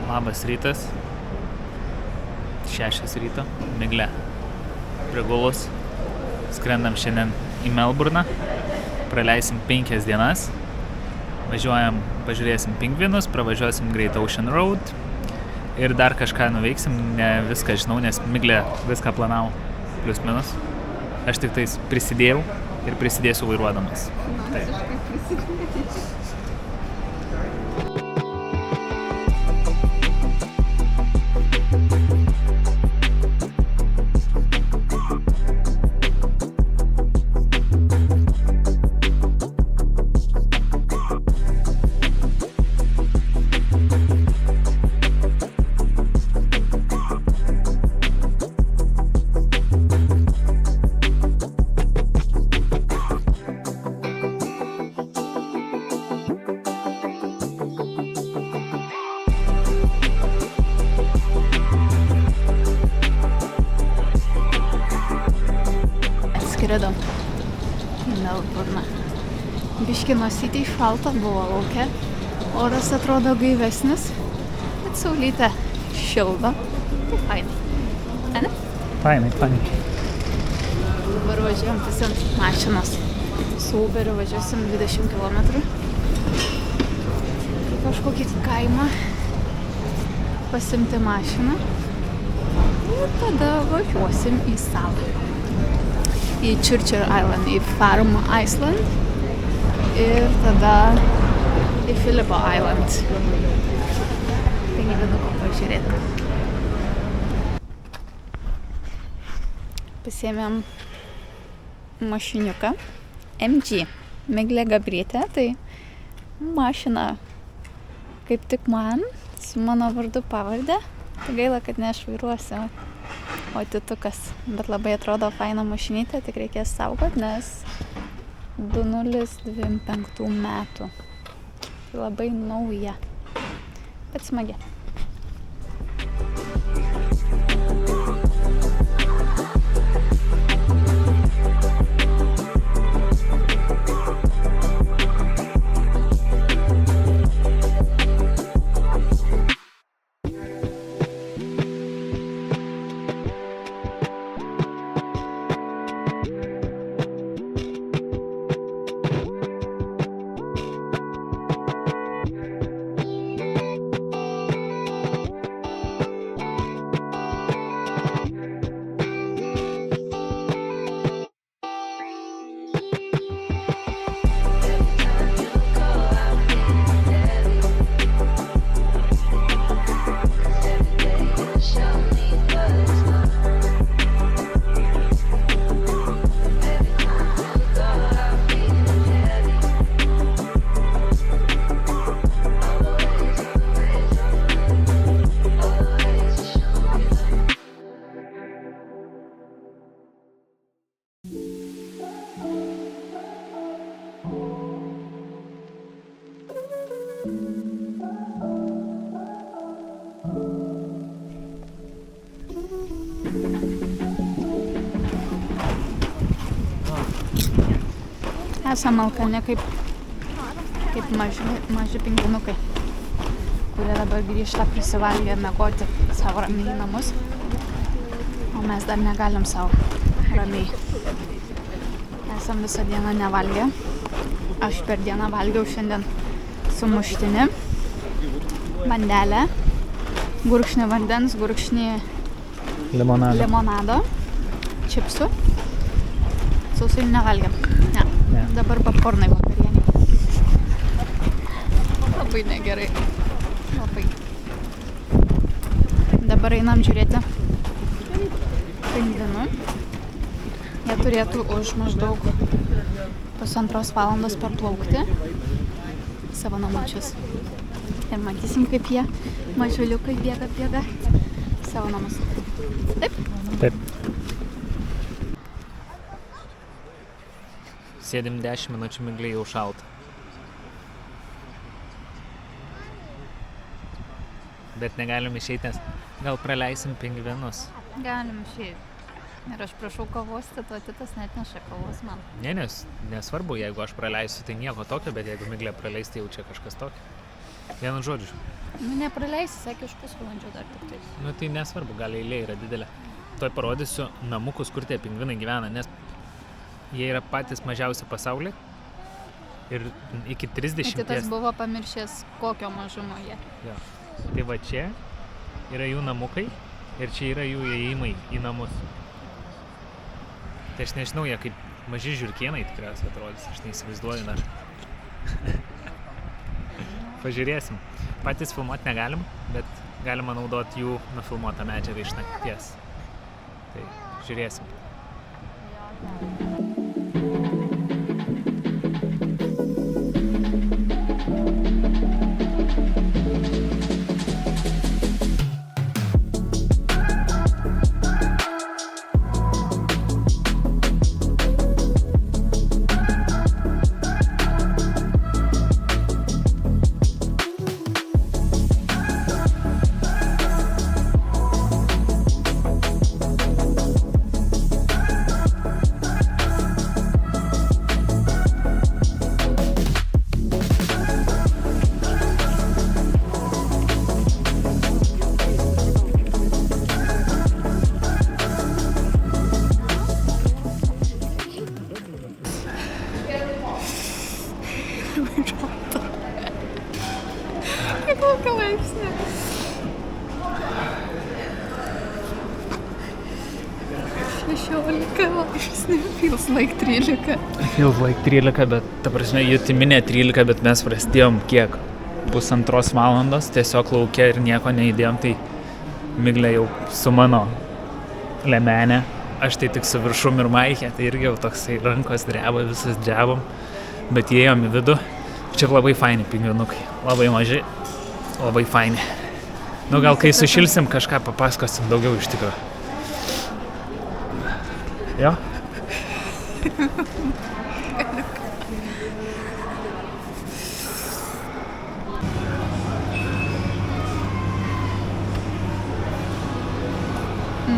Labas rytas. 6 ryto. Miglė. Prigulos. Skrendam šiandien į Melburną. Praleisim 5 dienas. Važiuojam, pažiūrėsim pingvinus, pravažiuosim Great Ocean Road. Ir dar kažką nuveiksim. Ne viską žinau, nes Miglė viską planavo. Plius minus. Aš tik tais prisidėjau ir prisidėsiu vairuodamas. Skridom į Melburną. Biški nosytei šalta buvo lauke. Oras atrodo gaivesnis, bet saulytė šildo. Tai fainai. Ane? Fainai. Dabar važiuojam tiesiant mašinos. Su Uberiu važiuosim 20 km. Į kažkokį kaimą pasimti mašiną. Ir tada važiuosim į salą. Į Churchill Island, į Faroe Island ir tada į Filipo Island. Pingvinuko pažiūrėti. Pasiėmėm mašiniuką MG. Miglė Gabrietė, tai mašina kaip tik man, su mano vardu pavardė. Tai gaila, kad ne aš vairuosiu, o titukas. Bet labai atrodo faina mašinytė, tik reikės saugot, nes 2025 metų. Tai labai nauja, bet smagi. Esam alkani kaip maži pingvinukai, kurie dabar grįžta prisivalgę miegoti savo ramiai į namus, o mes dar negalim savo ramiai. Esam visą dieną nevalgę. Aš per dieną valgiau šiandien sumuštinį, bandelę, gurkšnį vandens, gurkšnį limonado, čipsų. Sausainių nevalgėm. Ne. Dabar popkornai vakarienė. Labai negerai. Labai. Dabar einam žiūrėti pingvinų. Jie turėtų už maždaug 1,5 valandos parplaukti savo namučius. Ir matysim, kaip jie mažuliukai bėga savo namus. Taip? Taip. Sėdim 10 minučių, Miglė jau šalta. Bet negalim išeiti, nes gal praleisim pingvinus. Galim išeiti. Ir aš prašau kavos, tai Titas net neša kavos man. Ne, nesvarbu, jeigu aš praleisiu, tai nieko tokio, bet jeigu Miglė praleis, tai jau čia kažkas tokio. Vienu žodžiu, Nu, nepraleisi, sakė, už pusvalandžio dar tik tais. Nu, tai nesvarbu, gal eilė yra didelė. Tuoj parodysiu namukus, kur tie pingvinai gyvena, nes jie yra patys mažiausi pasaulyje. Ir iki 30. Titas buvo pamiršęs, kokio mažumo jie. Jo. Tai va čia yra jų namukai ir čia yra jų įėjimai į namus. Tai aš nežinau, jie kaip maži žiurkėnai tikriausiai atrodys, aš neįsivaizduoju dar. Pažiūrėsim. Patys filmuoti negalim, bet galima naudoti jų nufilmuotą medžiagą iš nakties. Tai žiūrėsim. Kokio laipsnio? Feels like 13. Feels like 13, bet ta prasme, jutiminė 13, bet mes prasidėjom kiek? 1,5 valandos, tiesiog laukia ir nieko neįdėjom, tai Miglė jau su mano lemenė, aš tai tik su viršum ir maikė, tai irgi jau toksai rankos dreba, visas drebom, bet įėjom į vidų, čia labai faini pingvinukai, labai maži, labai faini. Nu gal kai sušilsim, kažką papasakosim daugiau iš tikrųjų. Jo?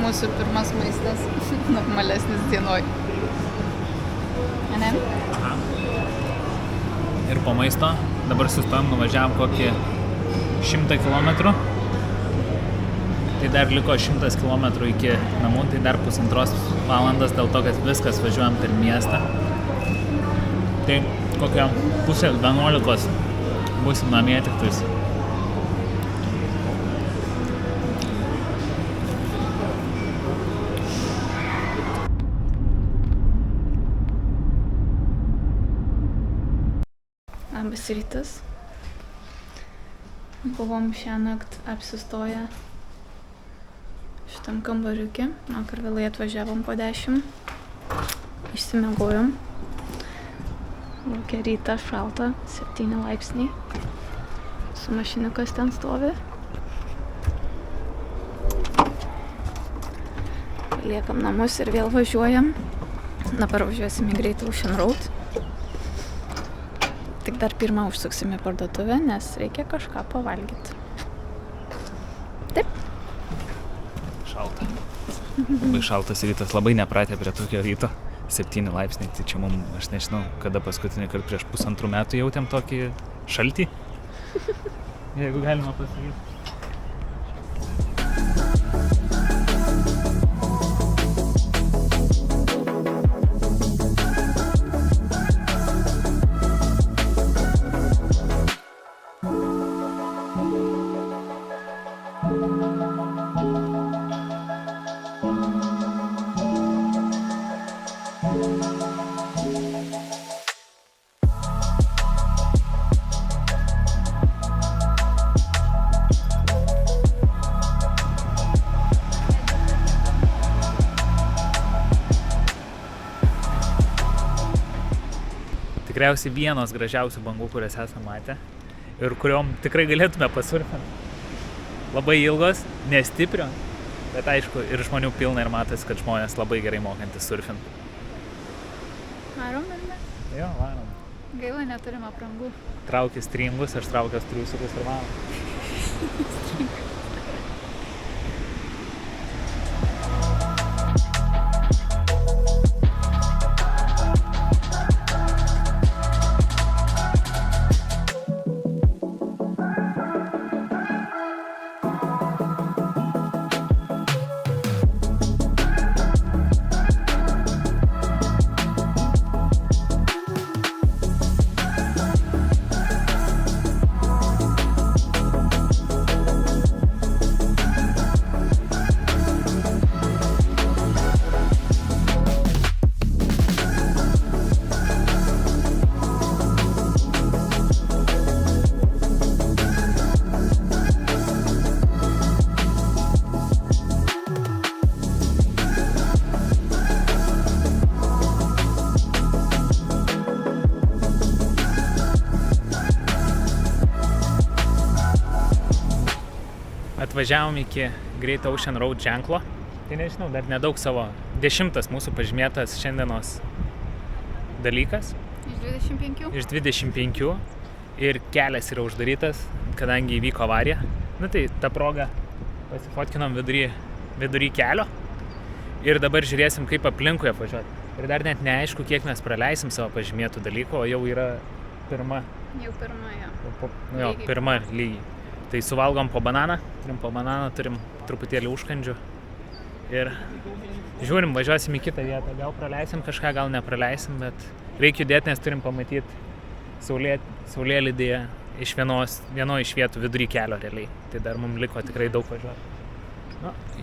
Mūsų pirmas maistas, normalesnis dienoj. Ne? Aha. Ir po maisto, dabar sustojom, nuvažiavom kokį 100 kilometrų. Tai dar liko 100 kilometrų iki namų, tai dar 1,5 valandos dėl to, kad viskas važiuojam per miestą. Tai kokią 10:30 būsim namie tiktais. Labas rytas. Buvom šiąnakt apsistoję šitam kambariuke. Vakar vėlai atvažiavom po 10. Išsimiegojom. Laukia ryta šalta, 7 laipsniai. Su mašiniukas ten stovi. Paliekam namus ir vėl važiuojam. Dabar važiuosim į Great Ocean Road. Tik dar pirmą užsuksim į parduotuvę, nes reikia kažką pavalgyti. Taip. Šalta. Labai šaltas rytas, labai nepratę prie tokio ryto. 7 laipsniai, tai čia mums, aš nežinau, kada paskutinį kartą prieš 1,5 metų jautėm tokį šaltį. Jeigu galima pasakyti. Tikriausiai vienos gražiausių bangų, kurias esame matę ir kuriom tikrai galėtume pasurfinti. Labai ilgos, nestiprios, bet aišku ir žmonių pilna ir matas, kad žmonės labai gerai mokantis surfinti. Varom ar ne? Jo, varom. Gaila, neturim aprangų. Traukiu stringus, aš traukiu striusiukus ir varom. Atvažiavom iki Great Ocean Road ženklo. Tai nežinau, dar nedaug savo 10 mūsų pažymėtas šiandienos dalykas. Iš 25. Ir kelias yra uždarytas, kadangi įvyko avarija. Tai ta proga pasifotkinom vidury kelio. Ir dabar žiūrėsim, kaip aplinkui apvažiuoti. Ir dar net neaišku, kiek mes praleisim savo pažymėtų dalykų, o jau yra pirma. Jau pirma, jo. Pirma lygiai. Tai suvalgom po bananą, turim truputėlį užkandžių. Ir žiūrim, važiuosim į kitą vietą. Gal praleisim kažką, gal nepraleisim, bet reikia judėti, nes turim pamatyti saulėlydį iš vieno iš vietų vidury kelio realiai. Tai dar mums liko tikrai daug važiuoti.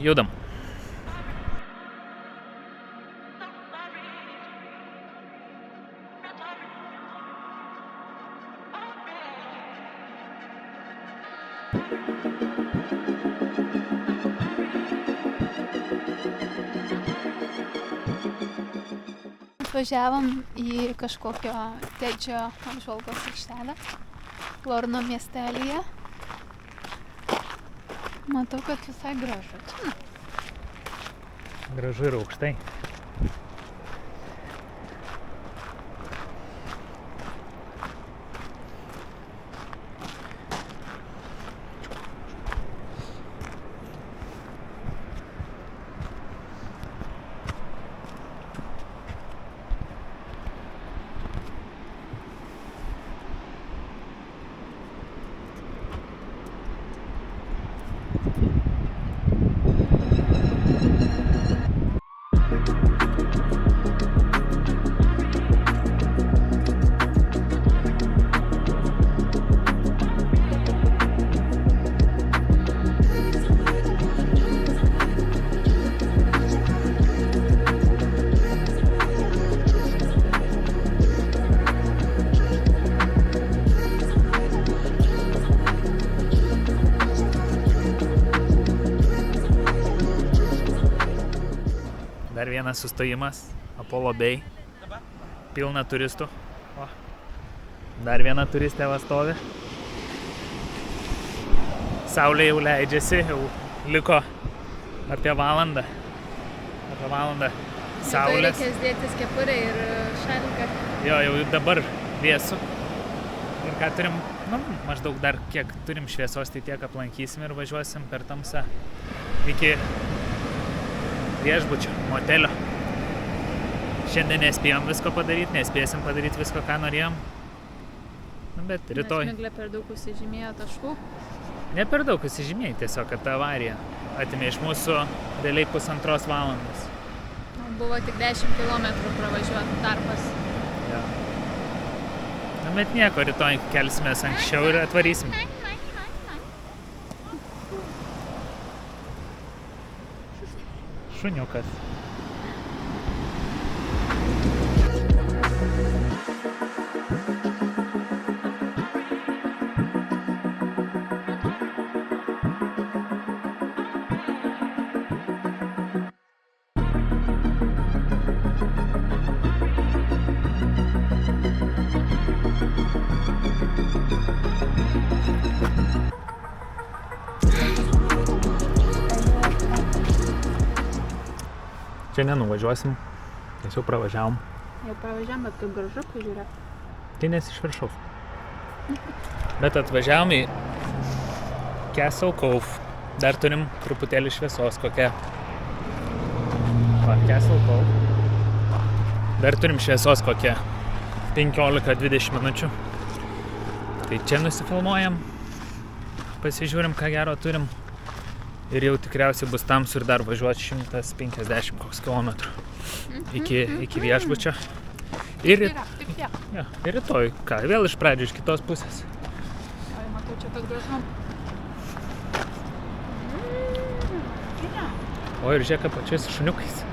Judam. Važiavom į kažkokio tėčio apžvalgos aikštelę Lorno miestelyje. Matau, kad visai gražu. Gražu ir aukštai. Dar vienas sustojimas, Apollo Bay, pilna turistų. Dar viena turistė va stovi. Saulė jau leidžiasi, jau liko apie valandą. Saulės. Reikės dėtis kepurę ir šaliką. Jo, jau dabar vėsu. Ir ką turim, maždaug dar kiek turim šviesos, tai tiek aplankysim ir važiuosim per tamsą iki viešbučio, motelio. Šiandien nespėjom visko padaryti, nespėsim padaryti visko, ką norėjom. Bet rytoj. Miglė per daug užsižymėjo taškų. Ne per daug užsižymėjo, tiesiog, kad ta avarija atimė iš mūsų realiai 1,5 valandos. Buvo tik 10 km pravažiuoti tarpas. Ja. Bet nieko, rytoj kelsimės anksčiau ir atvarysim. Šuniukas. Čia nenuvažiuosim, nes jau pravažiavom. Jau pravažiavom, bet kaip gražu, pažiūrėk. Tai nes iš viršaus. Bet atvažiavom į Castle Cove. Dar turim truputėlį šviesos kokią. Castle Cove. Dar turim šviesos kokią 15-20 minučių. Tai čia nusifilmuojam. Pasižiūrim, ką gero turim. Ir jau tikriausiai bus tamsu ir dar važiuoti 150 koks kilometrų iki viešbučio. Ir rytoj, vėl iš pradžių iš kitos pusės. Matau, čia tas gražu. O ir žiūrėk, apačiai su šuniukais.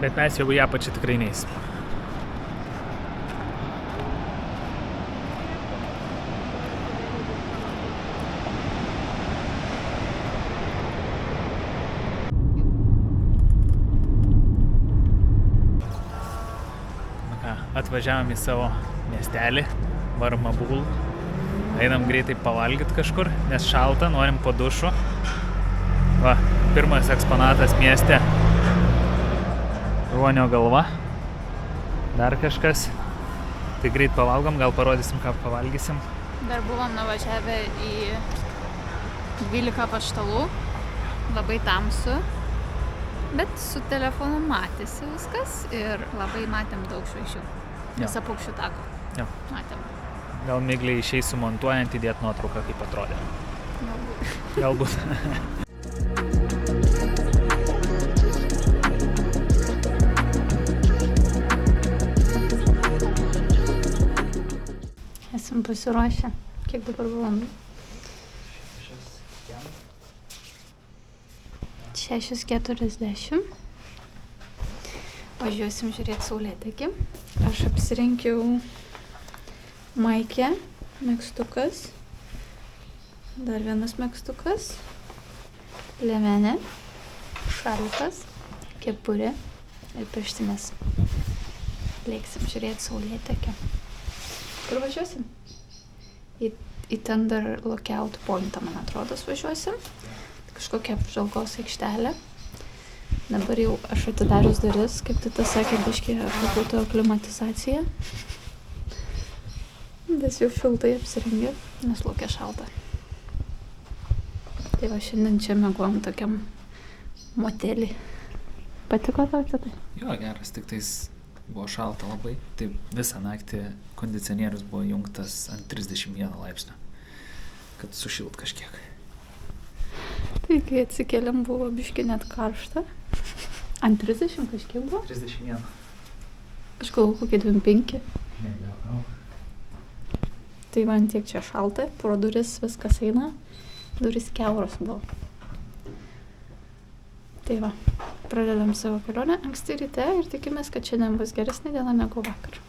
Bet mes jau į apačią tikrai neįsim. Atvažiavom į savo miestelį, Varmabul. Einam greitai pavalgyti kažkur, nes šalta, norim po dušu. Va, pirmas eksponatas mieste. Ruonio galva. Dar kažkas. Tai greit pavalgom, gal parodysim, ką pavalgysim. Dar buvom nuvažiavę į 12 paštalų. Labai tamsu. Bet su telefonu matėsi viskas ir labai matėm daug žvaigždžių. Visą paukščių taką. Jo. Matėm. Gal Miglei išeis sumontuojant įdėt nuotrauką, kaip atrodė. Galbūt. Galbūt. Esam pasiruošę. Kiek dabar valandų? 6:40. Važiuosim žiūrėti saulėtekį. Aš apsirenkiau maikę, megztukas, dar vienas megztukas, liemenė, šalikas, kepurė ir pirštinės. Lėksim žiūrėti saulėtekį. Kur važiuosim? Į Thunder Lookout Pointą, man atrodo, važiuosim. Kažkokia apžvalgos aikštelė. Dabar jau aš atidarius duris, kaip tai tas sakė, biškį būtų aklimatizacija. Vis jau šiltai apsirengiu, nes laukia šalta. Tai va, šiandien čia mėgojom tokiam motelį. Patiko tau čia tai? Jo, geras, tik tais buvo šalta labai. Tai visą naktį kondicionierius buvo jungtas ant 31 laipsnio, kad sušilt kažkiek. Tai kai atsikėlėm buvo biškį net karšta. Ant 30 kažkiek buvo? 31. Aš galvoju, kokie 25. Ne, gal. Tai man tiek čia šalta, pro duris viskas eina. Duris kiauros buvo. Tai va, pradedam savo kelionę anksti ryte ir tikimės, kad šiandien bus geresnė diena negu vakar.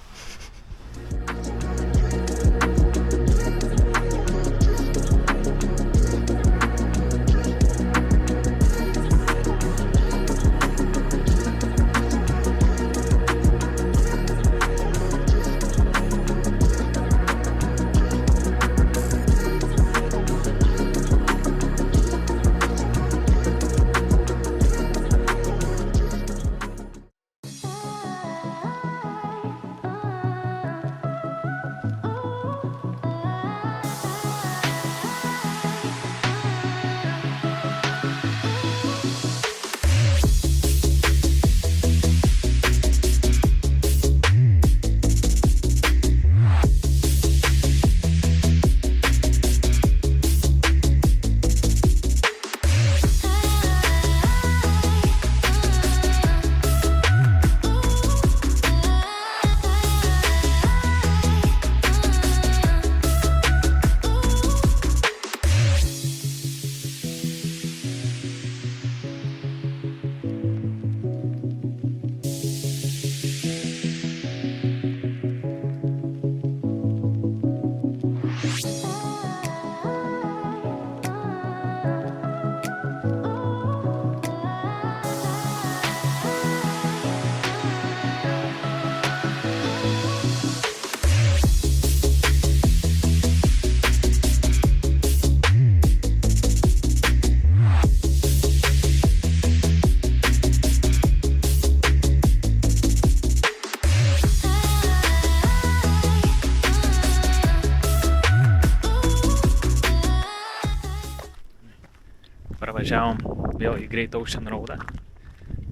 Važiavom vėl į Great Ocean Roadą.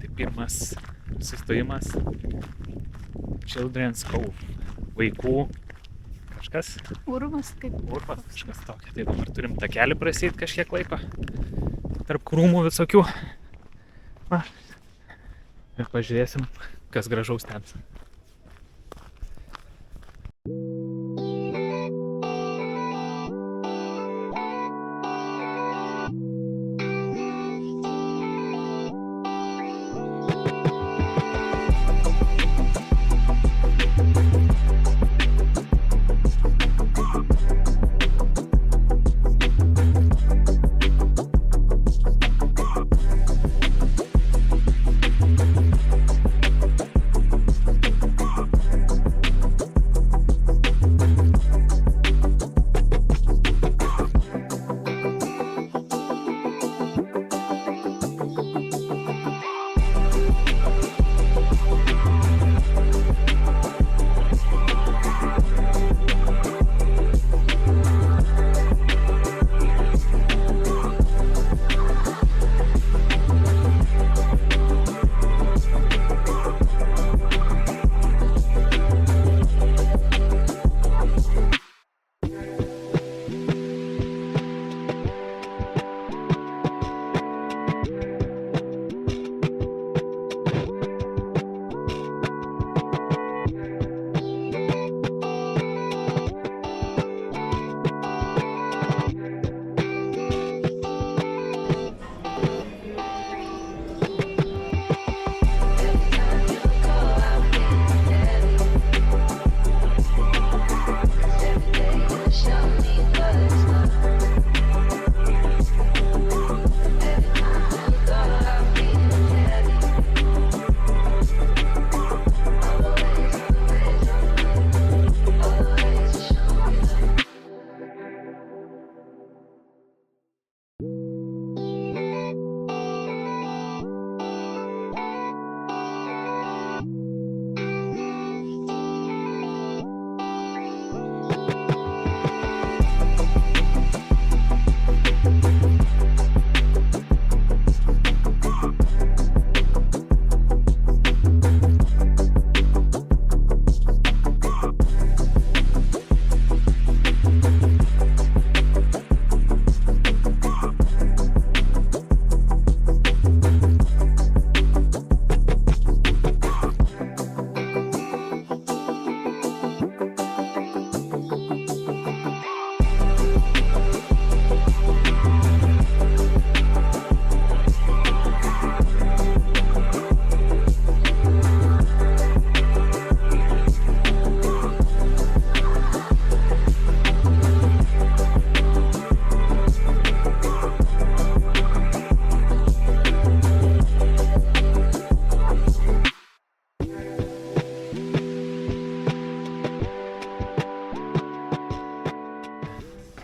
Tai pirmas sustojimas Children's Cove. Vaikų kažkas. Urvas kaip. Urvas kažkas tokia. Tai dabar turim takelį praseit kažkiek laiko. Tarp krūmų visokių. Va. Ir pažiūrėsim, kas gražaus ten.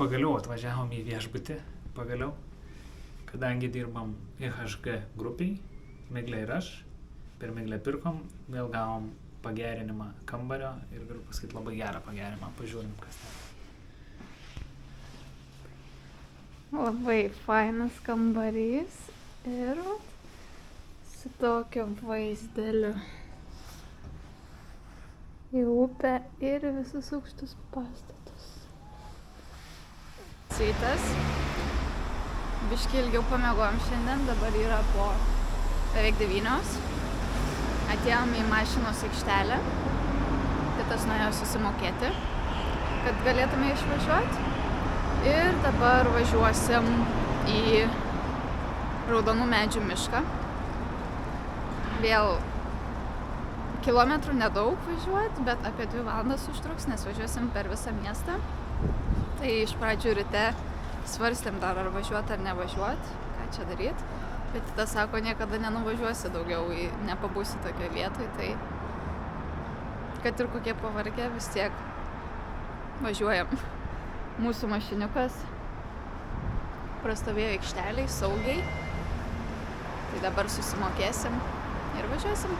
pagaliau atvažiavom į viešbutį, kadangi dirbam IHG grupiai, Miglė ir aš, per Miglę pirkom, vėl gavom pagerinimą kambario ir galiu pasakyti labai gerą pagerinimą, pažiūrim kas ten. Labai fainas kambarys ir su tokiu vaizdeliu į upę ir visus aukštus pastatus. Rytas. Biškį ilgiau pamiegojom šiandien, dabar yra po beveik 9. Atėjom į mašinos aikštelę. Titas nuėjo susimokėti, kad galėtume išvažiuoti. Ir dabar važiuosim į Raudonų medžių mišką. Vėl kilometrų nedaug važiuoti, bet apie 2 valandas užtruks, nes važiuosim per visą miestą. Tai iš pradžių ryte svarstėm dar ar važiuoti ar nevažiuoti, ką čia daryti. Bet Titas sako, niekada nenuvažiuosi daugiau, nepabūsi tokioje vietoje, tai kad ir kokie pavargę, vis tiek važiuojam. Mūsų mašiniukas prastovėjo aikšteliai saugiai, tai dabar susimokėsim ir važiuosim.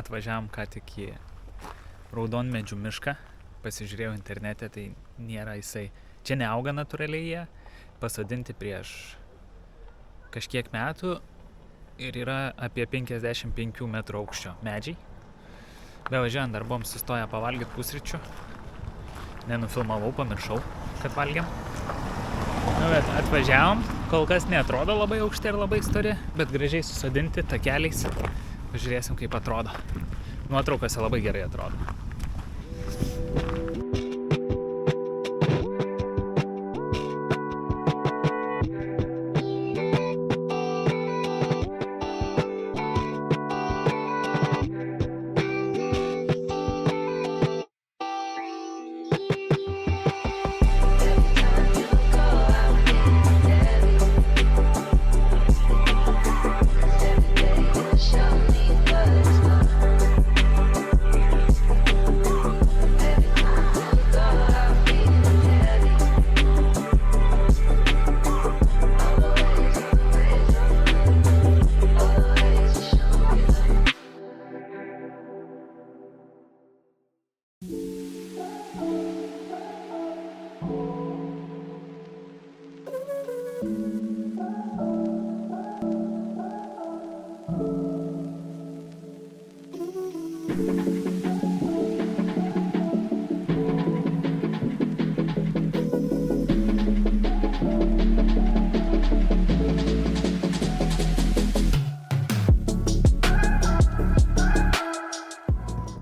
Atvažiavom ką tik į Raudonmedžių mišką, pasižiūrėjau internete, tai nėra jisai, čia neauga natūraliai jie, pasodinti prieš kažkiek metų ir yra apie 55 metrų aukščio medžiai. Bevažiuojant dar buvom sustoję pavalgyti pusryčių, nenufilmavau, pamiršau, kad valgėm. Bet atvažiavom, kol kas neatrodo labai aukšti ir labai stori, bet gražiai susodinti takeliais. Pažiūrėsim, kaip atrodo. Nuotraukose labai gerai atrodo.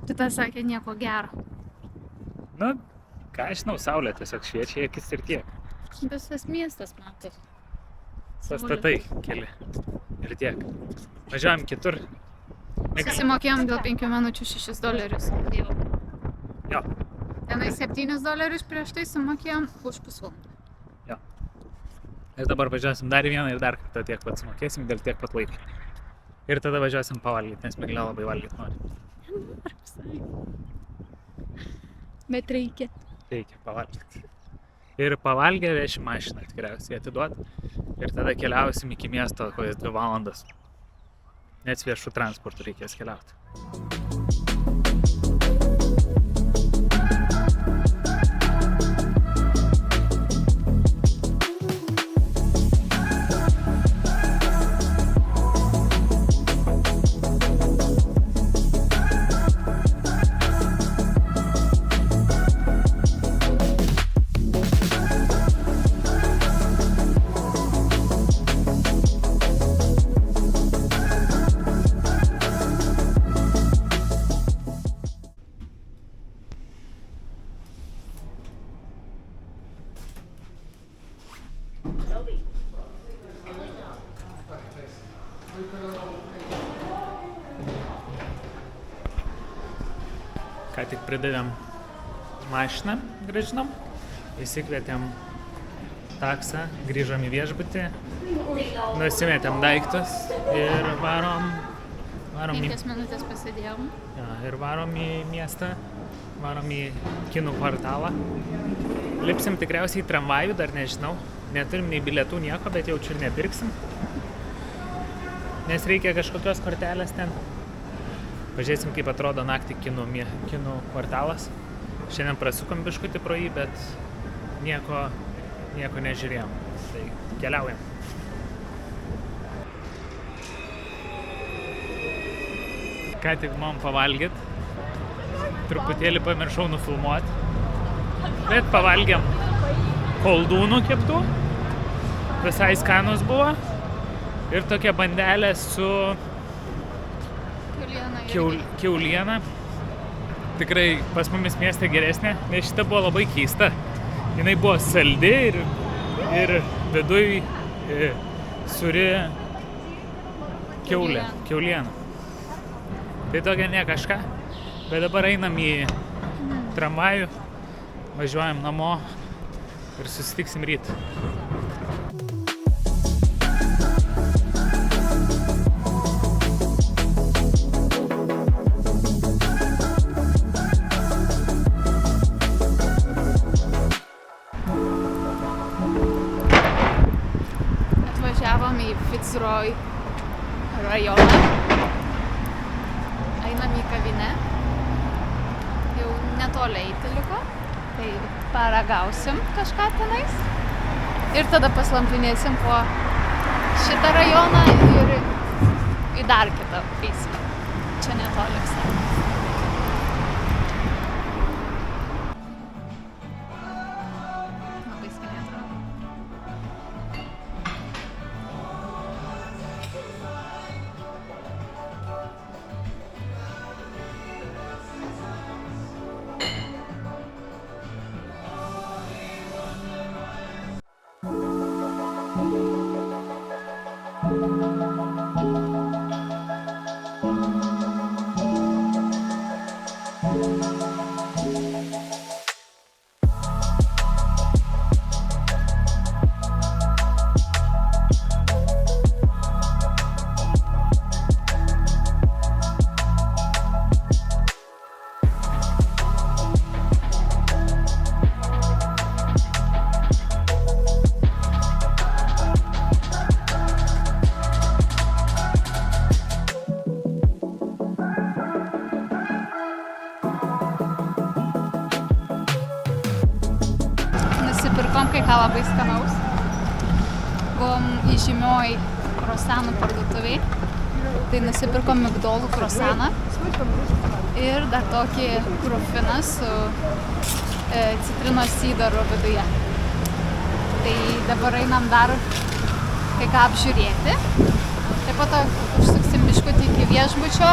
Titas sakė nieko gero. Nu, ką aš žinau, saulė tiesiog šviečia į akis ir tiek. Visas miestas matai. Pastatai keli ir tiek. Važiuojam kitur. Susimokėjom dėl 5 minučių $6. Jo. Tenai $7 prieš tai sumokėjom už pusvalandą. Jo. Ir dabar važiuosim dar vieną ir dar kartą tiek pat sumokėsim dėl tiek pat laiko. Ir tada važiuosim pavalgyti, nes Miglė labai valgyti nori. Bet reikia. Reikia pavalgyti. Ir pavalgę vešim mašiną tikriausiai atiduot. Ir tada keliausim iki miesto kokias 2 valandas. Net viešų transportų reikės keliauti. Ką tik pridavėm mašiną, grįžnom, įsikvietėm taksą, grįžom į viešbutį, nusimetėm daiktus ir varom Varom į, 5 minutės pasėdėjom. ja, ir varom į miestą, varom į kinų kvartalą. Lipsim tikriausiai į tramvajų, dar nežinau. Neturim nei bilietų nieko, bet jaučiu ir nepirksim. Nes reikia kažkokios kortelės ten. Pažiūrėsim, kaip atrodo naktį kinų kvartalas. Šiandien prasukom biškutį pro jį, bet nieko nežiūrėjom. Tai keliaujam. Ką tik man pavalgyt. Truputėlį pamiršau nufilmuot. Bet pavalgėm koldūnų keptų. Visai skanus buvo. Ir tokia bandelė su kiauliena. Tikrai pas mumis mieste geresnė, nes šita buvo labai keista. Jinai buvo saldi ir viduj suri kiauliena. Tai tokia ne kažką, bet dabar einam į tramvajų, važiuojam namo ir susitiksim ryt. Atvažiavom į Fitzroy rajoną. Einam į kavinę. Jau netoli eiti liko. Tai paragausim kažką tenais. Ir tada paslampinėsim po šitą rajoną ir į dar kitą eisim. Čia netoli visai. Labai skaniai atrodo. Nusipirkom kai ką labai skanaus. Buvom įžymioj krosanų parduotuviai. Tai nusipirkom migdolų krosaną. Ir dar tokį krufiną su citrinos sydaru viduje. Tai dabar einam dar kai ką apžiūrėti. Taip pat užsuksim biškutį iki viešbučio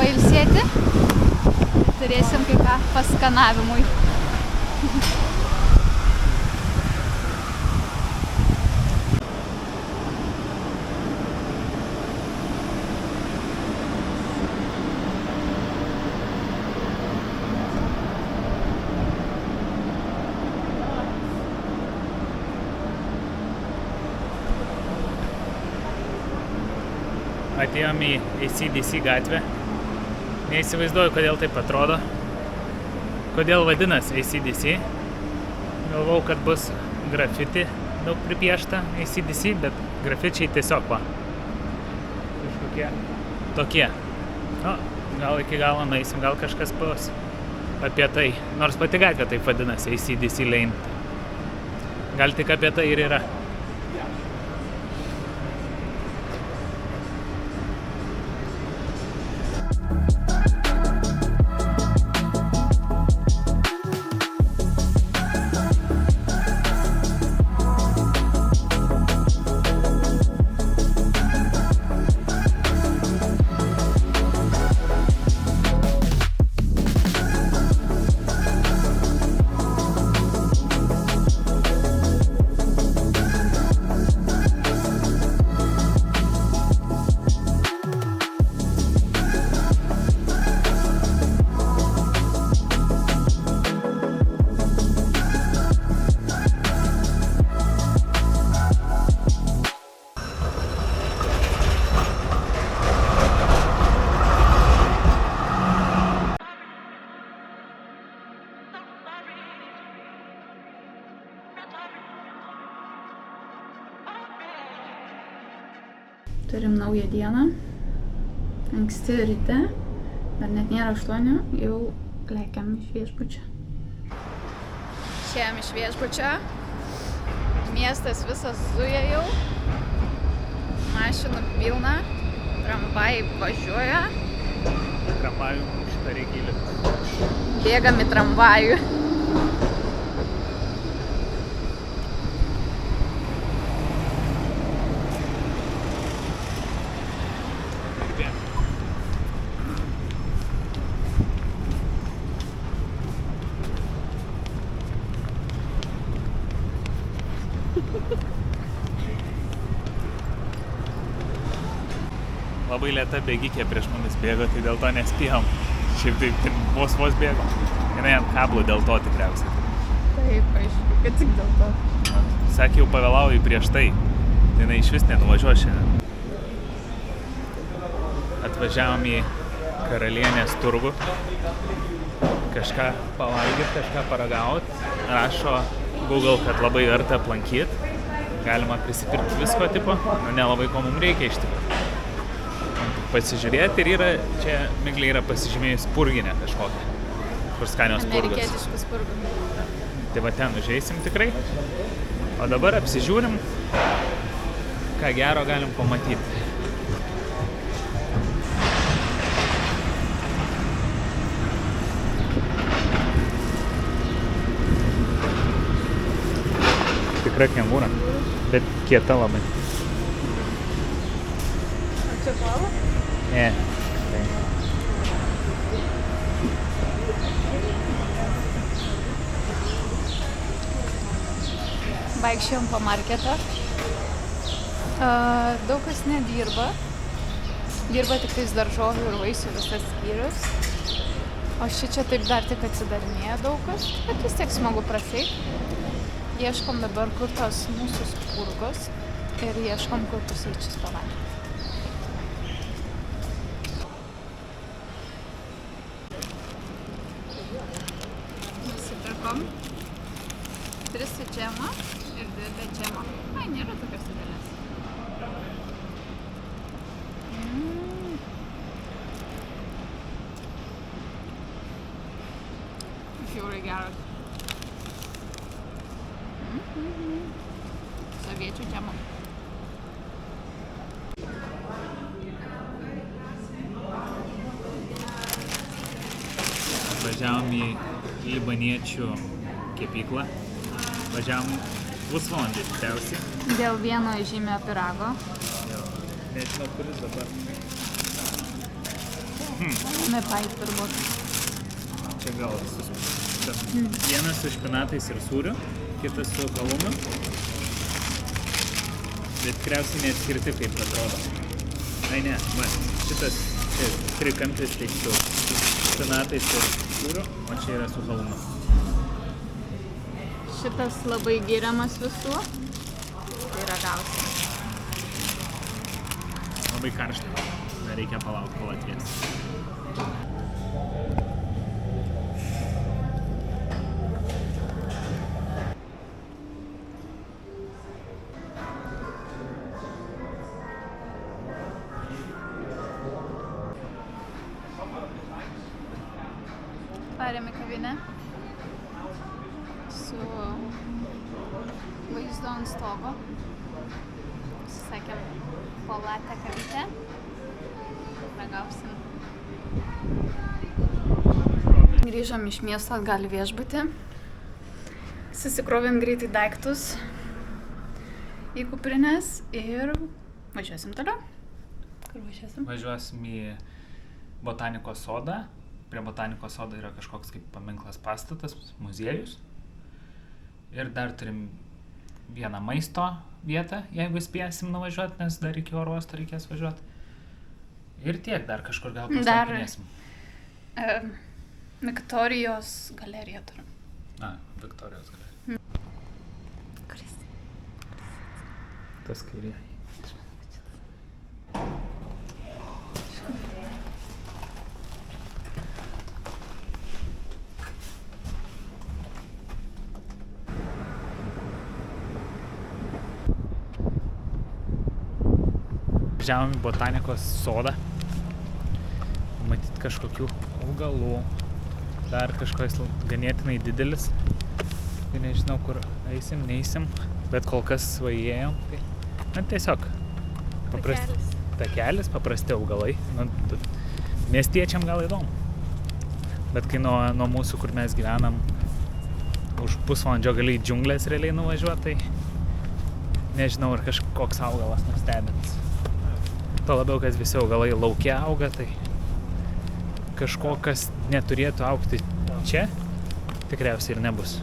pailsėti. Turėsim kai ką paskanavimui. Atėjom į AC/DC gatvę. Neįsivaizduoju, kodėl taip atrodo. Kodėl vadinasi AC/DC. Galvojau, kad bus grafiti daug pripiešta AC/DC, bet grafičiai tiesiog va. Kažkokie tokie. O, gal iki galo nueisim, gal kažkas bus apie tai. Nors pati gatvė taip vadinasi AC/DC Lane. Gal tik apie tai ir yra. Turim naują dieną. Anksti ryte. Dar net nėra 8, jau lekiam iš viešbučio. Išėjom iš viešbučio. Miestas visas zuja jau. Mašinų pilna. Tramvajai važiuoja. Tramvajų šitą reikia įlipti. Bėgam į tramvajų. Labai lėta bėgikė prieš mumis bėgo, tai dėl to nespėjom. Šiaip tai vos bėgo. Jinai ant kablo dėl to tikriausiai. Taip, aišku, kad tik dėl to. Sakė, jau pavėlavai prieš tai. Tai jinai iš vis nenuvažiuos šiandien. Atvažiavom į Karalienės turgų. Kažką pavalgyti, kažką paragaut. Rašo Google, kad labai verta aplankyti. Galima prisipirkti visko tipo. Nelabai ko mums reikia iš tikrųjų. Pasižiūrėti ir yra, čia Miglė yra pasižymėjus purginę kažkokią, kur skanios purgos. Amerikietiškus purgus. Tai va ten užeisim tikrai, o dabar apsižiūrim, ką gero galim pamatyti. Tikra kengūra, bet kieta labai. O čia kola? Ne. Vaikščiojom po marketą. Daug kas nedirba. Dirba tik tais daržovių ir vaisių visas skyrius. O šičia taip dar tik atsidarinėja daug kas, bet vis tiek smagu praseit. Ieškom dabar, kur tos mūsų spurgos ir ieškom, kur pusryčius pavalgyti. Nusipirkom 3 su džemo ir 2 be džemo. Ai, nėra tokios didelės. Žiauriai geras. Saviečių džemo. Važiavom į libaniečių kepyklą. Važiavom pusvalandį tikriausiai. Dėl vieno žymio pyrago. Jo, nežinau, kuris dabar. Mepai turbūt. Čia gal visus. Vienas su špinatais ir sūriu, kitas su kalumu. Bet tikriausiai neatskirti, kaip atrodo. Ai ne, va, šitas čia trikampis tai su špinatais ir sūriu, o čia yra su kalumu. Šitas labai giriamas visų. Tai ragausim. Labai karšta. Reikia palaukti, kol atvės. Parėm į kavinę su vaizdu ant stogo. Susakėm po latę kavytę. Ragausim. Grįžom iš miesto atgal į viešbutį. Susikrovėm greitai daiktus į kuprinės ir važiuosim toliau. Kur važiuosim? Važiuosim į botanikos sodą. Prie botanikos sodo yra kažkoks kaip paminklas pastatas, muziejus. Ir dar turim vieną maisto vietą, jeigu spėsim nuvažiuoti, nes dar iki oro uosto reikės važiuoti. Ir tiek, dar kažkur gal paslampinėsim. Viktorijos galerija turim. Viktorijos galerija. Kuris? Tas kairė. Važiavom į botanikos sodą. Matyti kažkokių augalų. Dar kažkoks ganėtinai didelis. Tai nežinau, kur eisim, neeisim. Bet kol kas svajėjom. Tai, tiesiog takelis, paprasti augalai. Miestiečiam gal įdomu. Bet kai nuo mūsų, kur mes gyvenam, už pusvalandžio gali į džiunglės realiai nuvažiuoti, tai nežinau, ar kažkoks augalas nustebins. To labiau, kad visi augalai lauke auga, tai kažko, kas neturėtų augti čia, tikriausiai ir nebus.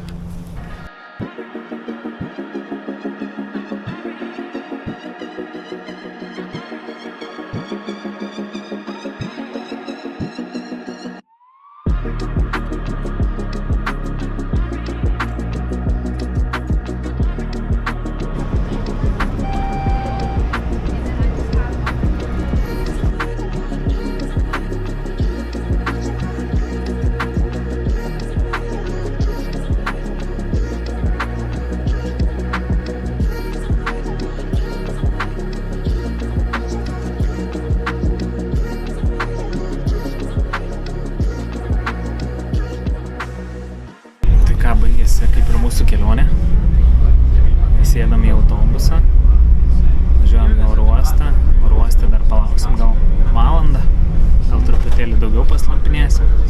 Baigėsi kaip ir mūsų kelionė. Sėdam į autobusą, važiuojam į oro uostą. Oro uoste dar palauksim gal valandą, gal truputėlį daugiau paslampinėsim.